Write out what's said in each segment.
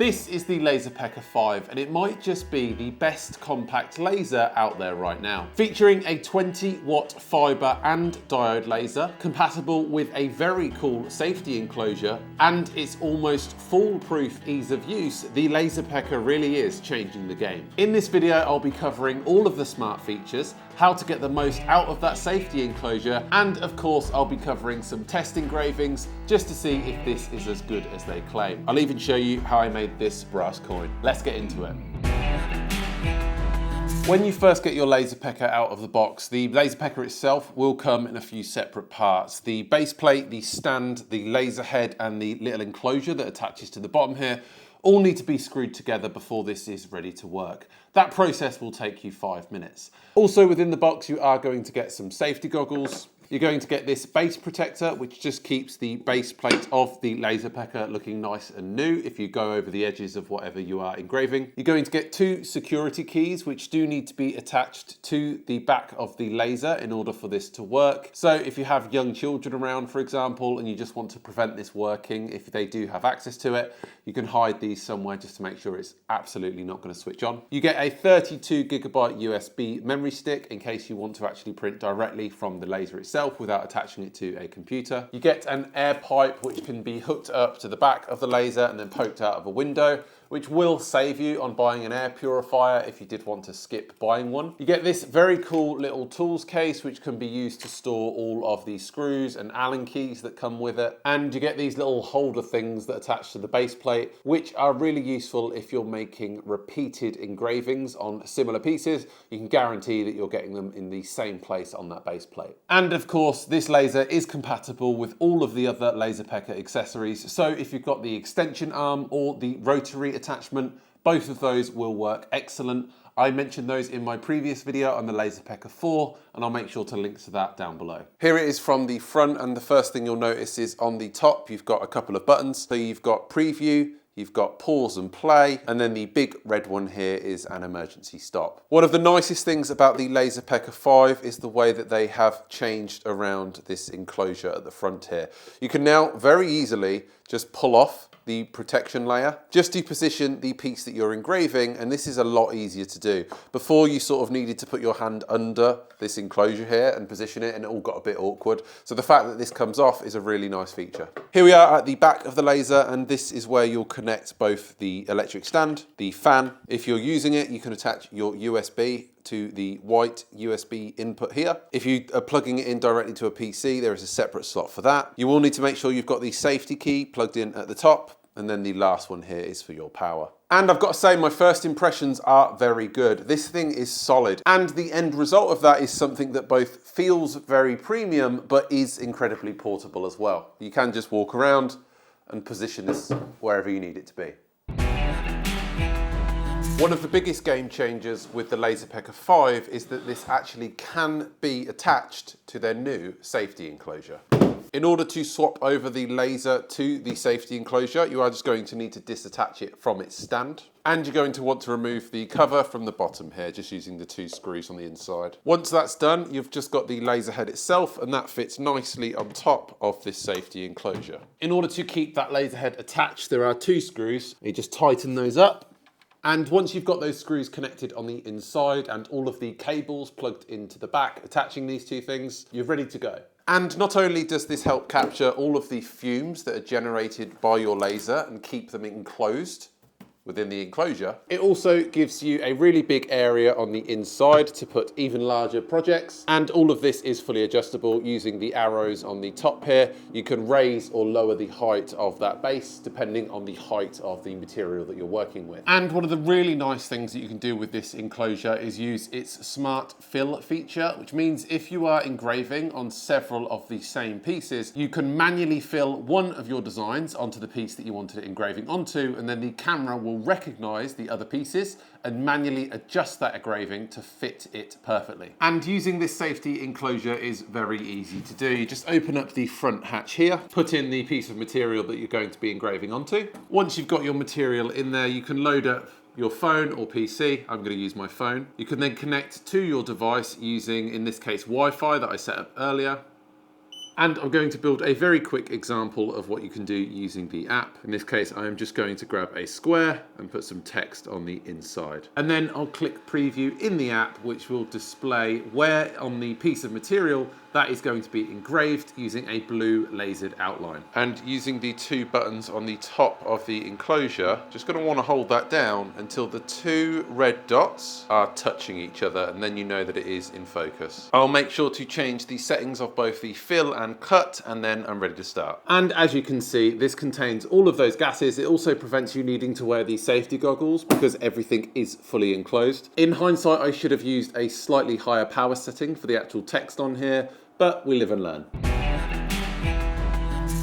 This is the LaserPecker 5 and it might just be the best compact laser out there right now. Featuring a 20-watt fiber and diode laser, compatible with a very cool safety enclosure and its almost foolproof ease of use, the LaserPecker really is changing the game. In this video I'll be covering all of the smart features, how to get the most out of that safety enclosure, and of course I'll be covering some test engravings just to see if this is as good as they claim. I'll even show you how I made this brass coin. Let's get into it. When you first get your LaserPecker out of the box, the LaserPecker itself will come in a few separate parts. The base plate, the stand, the laser head, and the little enclosure that attaches to the bottom here all need to be screwed together before this is ready to work. That process will take you 5 minutes. Also within the box you are going to get some safety goggles. You're going to get this base protector, which just keeps the base plate of the LaserPecker looking nice and new if you go over the edges of whatever you are engraving. You're going to get 2 security keys, which do need to be attached to the back of the laser in order for this to work. So if you have young children around, for example, and you just want to prevent this working, if they do have access to it, you can hide these somewhere just to make sure it's absolutely not going to switch on. You get a 32GB USB memory stick in case you want to actually print directly from the laser itself without attaching it to a computer. You get an air pipe which can be hooked up to the back of the laser and then poked out of a window, which will save you on buying an air purifier if you did want to skip buying one. You get this very cool little tools case which can be used to store all of the screws and Allen keys that come with it. And you get these little holder things that attach to the base plate, which are really useful if you're making repeated engravings on similar pieces. You can guarantee that you're getting them in the same place on that base plate. And of course, this laser is compatible with all of the other LaserPecker accessories. So if you've got the extension arm or the rotary attachment, both of those will work excellent. I mentioned those in my previous video on the LaserPecker 4, and I'll make sure to link to that down below. Here it is from the front, and the first thing you'll notice is on the top, you've got a couple of buttons. So you've got preview, you've got pause and play, and then the big red one here is an emergency stop. One of the nicest things about the LaserPecker 5 is the way that they have changed around this enclosure at the front here. You can now very easily just pull off the protection layer just to position the piece that you're engraving, and this is a lot easier to do. Before, you sort of needed to put your hand under this enclosure here and position it, and it all got a bit awkward. So the fact that this comes off is a really nice feature. Here we are at the back of the laser, and this is where you'll connect both the electric stand, the fan. If you're using it, you can attach your USB to the white USB input here. If you are plugging it in directly to a PC, there is a separate slot for that. You will need to make sure you've got the safety key plugged in at the top, and then the last one here is for your power. And I've got to say, my first impressions are very good. This thing is solid, and the end result of that is something that both feels very premium, but is incredibly portable as well. You can just walk around and position this wherever you need it to be. One of the biggest game changers with the LaserPecker 5 is that this actually can be attached to their new safety enclosure. In order to swap over the laser to the safety enclosure, you are just going to need to disattach it from its stand. And you're going to want to remove the cover from the bottom here, just using the 2 screws on the inside. Once that's done, you've just got the laser head itself, and that fits nicely on top of this safety enclosure. In order to keep that laser head attached, there are 2 screws. You just tighten those up. And once you've got those screws connected on the inside and all of the cables plugged into the back, attaching these 2 things, you're ready to go. And not only does this help capture all of the fumes that are generated by your laser and keep them enclosed within the enclosure, it also gives you a really big area on the inside to put even larger projects. And all of this is fully adjustable using the arrows on the top here. You can raise or lower the height of that base depending on the height of the material that you're working with. And one of the really nice things that you can do with this enclosure is use its smart fill feature, which means if you are engraving on several of the same pieces, you can manually fill one of your designs onto the piece that you wanted it engraving onto, and then the camera will recognize the other pieces and manually adjust that engraving to fit it perfectly. And using this safety enclosure is very easy to do. You just open up the front hatch here, put in the piece of material that you're going to be engraving onto. Once you've got your material in there, you can load up your phone or PC. I'm going to use my phone. You can then connect to your device using, in this case, Wi-Fi that I set up earlier. And I'm going to build a very quick example of what you can do using the app. In this case, I am just going to grab a square and put some text on the inside. And then I'll click preview in the app, which will display where on the piece of material that is going to be engraved using a blue lasered outline. And using the two buttons on the top of the enclosure, just going to want to hold that down until the two red dots are touching each other, and then you know that it is in focus. I'll make sure to change the settings of both the fill and cut, and then I'm ready to start. And as you can see, this contains all of those gases. It also prevents you needing to wear these safety goggles because everything is fully enclosed. In hindsight, I should have used a slightly higher power setting for the actual text on here, but we live and learn.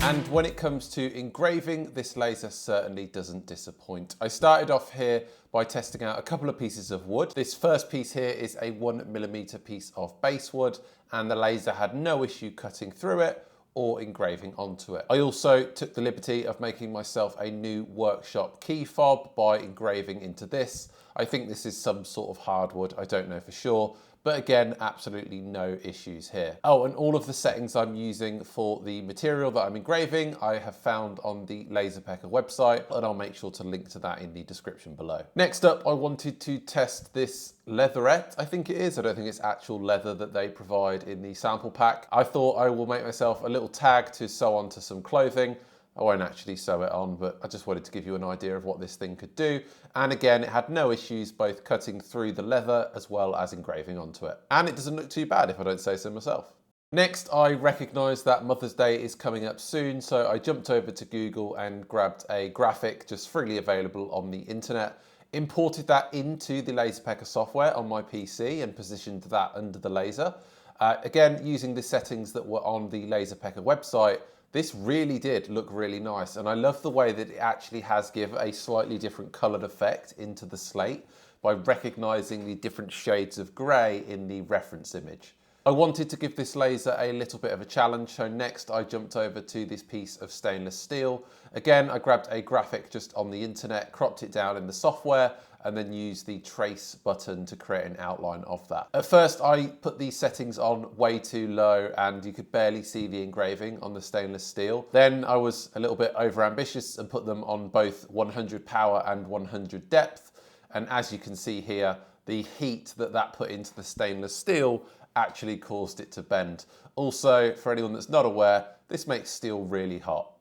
And when it comes to engraving, this laser certainly doesn't disappoint. I started off here by testing out a couple of pieces of wood. This first piece here is a 1mm piece of basswood, and the laser had no issue cutting through it or engraving onto it. I also took the liberty of making myself a new workshop key fob by engraving into this. I think this is some sort of hardwood, I don't know for sure. But again, absolutely no issues here. Oh, and all of the settings I'm using for the material that I'm engraving, I have found on the LaserPecker website, and I'll make sure to link to that in the description below. Next up, I wanted to test this leatherette, I think it is. I don't think it's actual leather that they provide in the sample pack. I thought I will make myself a little tag to sew onto some clothing. I won't actually sew it on, but I just wanted to give you an idea of what this thing could do. And again, it had no issues both cutting through the leather as well as engraving onto it. And it doesn't look too bad if I don't say so myself. Next, I recognised that Mother's Day is coming up soon, so I jumped over to Google and grabbed a graphic just freely available on the internet, imported that into the LaserPecker software on my PC and positioned that under the laser. Again, using the settings that were on the LaserPecker website, this really did look really nice, and I love the way that it actually has given a slightly different coloured effect into the slate by recognising the different shades of grey in the reference image. I wanted to give this laser a little bit of a challenge, so next I jumped over to this piece of stainless steel. Again, I grabbed a graphic just on the internet, cropped it down in the software, and then used the trace button to create an outline of that. At first, I put these settings on way too low and you could barely see the engraving on the stainless steel. Then I was a little bit over ambitious and put them on both 100 power and 100 depth. And as you can see here, the heat that put into the stainless steel actually caused it to bend. Also, for anyone that's not aware, this makes steel really hot.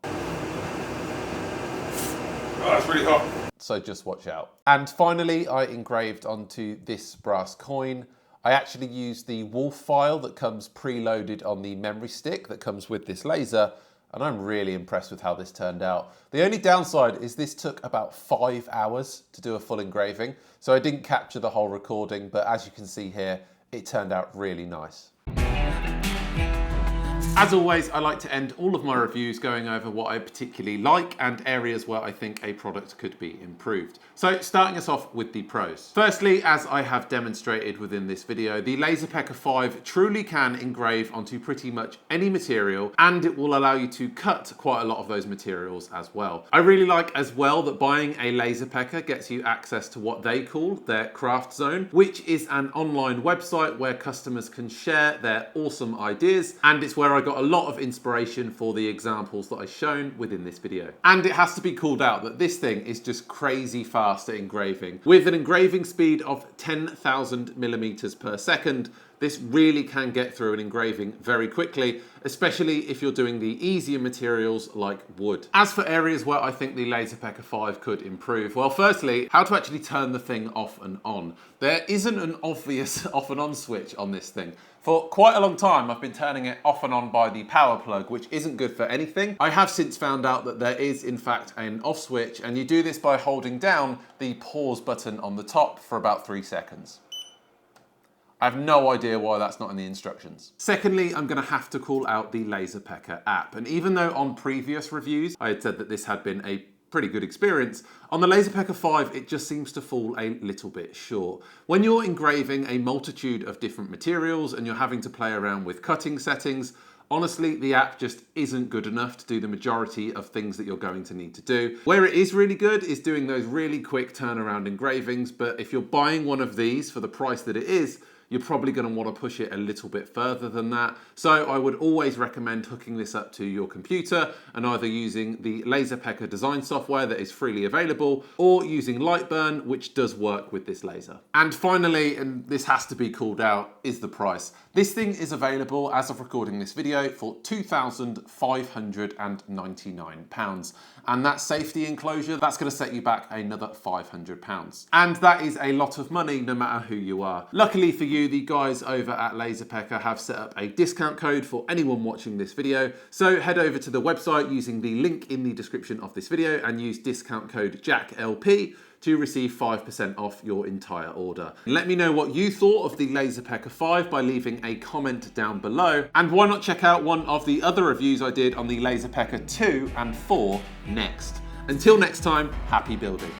Oh, that's really hot. So just watch out. And finally, I engraved onto this brass coin. I actually used the wolf file that comes preloaded on the memory stick that comes with this laser, and I'm really impressed with how this turned out. The only downside is this took about 5 hours to do a full engraving, so I didn't capture the whole recording, but as you can see here, it turned out really nice. As always, I like to end all of my reviews going over what I particularly like and areas where I think a product could be improved. So starting us off with the pros. Firstly, as I have demonstrated within this video, the LaserPecker 5 truly can engrave onto pretty much any material, and it will allow you to cut quite a lot of those materials as well. I really like as well that buying a LaserPecker gets you access to what they call their craft zone, which is an online website where customers can share their awesome ideas, and it's where I got a lot of inspiration for the examples that I've shown within this video. And it has to be called out that this thing is just crazy fast at engraving. With an engraving speed of 10,000 millimeters per second, this really can get through an engraving very quickly, especially if you're doing the easier materials like wood. As for areas where I think the LaserPecker 5 could improve, well, firstly, how to actually turn the thing off and on. There isn't an obvious off and on switch on this thing. For quite a long time, I've been turning it off and on by the power plug, which isn't good for anything. I have since found out that there is, in fact, an off switch, and you do this by holding down the pause button on the top for about 3 seconds. I have no idea why that's not in the instructions. Secondly, I'm going to have to call out the LaserPecker app. And even though on previous reviews I had said that this had been a pretty good experience, on the LaserPecker 5 it just seems to fall a little bit short. When you're engraving a multitude of different materials and you're having to play around with cutting settings, honestly, the app just isn't good enough to do the majority of things that you're going to need to do. Where it is really good is doing those really quick turnaround engravings, but if you're buying one of these for the price that it is, you're probably going to want to push it a little bit further than that. So I would always recommend hooking this up to your computer and either using the LaserPecker design software that is freely available, or using Lightburn, which does work with this laser. And finally, and this has to be called out, is the price. This thing is available as of recording this video for £2,599. And that safety enclosure, that's going to set you back another £500. And that is a lot of money no matter who you are. Luckily for you, the guys over at LaserPecker have set up a discount code for anyone watching this video. So head over to the website using the link in the description of this video and use discount code JACKLP to receive 5% off your entire order. Let me know what you thought of the LaserPecker 5 by leaving a comment down below. And why not check out one of the other reviews I did on the LaserPecker 2 and 4 next. Until next time, happy building.